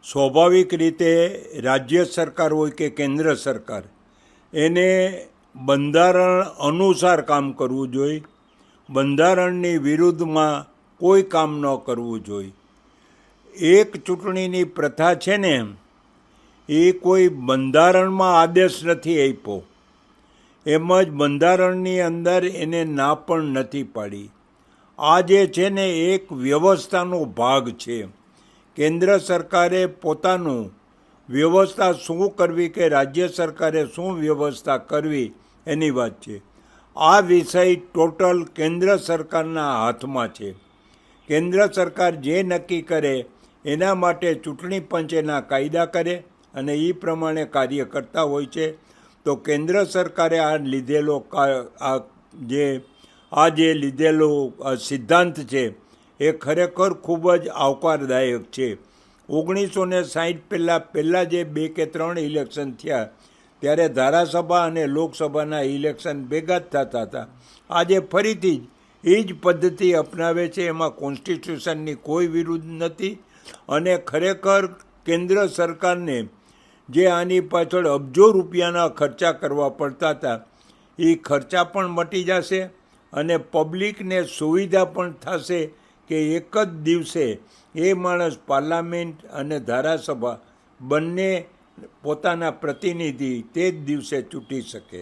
સ્વાભાવિક રીતે રાજ્ય સરકાર હોય કે કેન્દ્ર સરકાર એને બંધારણ અનુસાર કામ કરવું જોઈએ. બંધારણની વિરુદ્ધમાં કોઈ કામ ન કરવું જોઈએ. એક ચૂંટણીની પ્રથા છે ને, એ કોઈ બંધારણમાં આદેશ નથી આપ્યો, એમ જ બંધારણની અંદર એને ના પણ નથી પાડી. આ જે છે ને એક વ્યવસ્થાનો ભાગ છે. કેન્દ્ર સરકારે પોતાનું વ્યવસ્થા શું કરવી કે રાજ્ય સરકારે શું વ્યવસ્થા કરવી એની વાત છે. આ વિષય ટોટલ કેન્દ્ર સરકારના હાથમાં છે. કેન્દ્ર સરકાર જે નક્કી કરે એના માટે ચૂંટણી પંચ એના કાયદા કરે અને એ પ્રમાણે કાર્ય કરતા હોય છે. તો કેન્દ્ર સરકારે આ લીધેલો લીધેલો સિદ્ધાંત છે એ ખરેખર ખૂબ જ આવકારદાયક છે. 1960 પહેલાં જે 2 કે 3 ઇલેક્શન થયા ત્યારે ધારાસભા અને લોકસભાના ઇલેક્શન ભેગા જ થતા હતા. આજે ફરીથી જ એ જ પદ્ધતિ અપનાવે છે. એમાં કોન્સ્ટિટ્યુશનની કોઈ વિરુદ્ધ નથી અને ખરેખર કેન્દ્ર સરકારને જે આની પાછળ અબજો રૂપિયાના ખર્ચા કરવા પડતા હતા એ ખર્ચા પણ મટી જશે અને પબ્લિકને સુવિધા પણ થશે કે એક જ દિવસે એ માણસ પાર્લામેન્ટ અને ધારાસભા બંને પોતાના પ્રતિનિધિ તે જ દિવસે ચૂંટી શકે.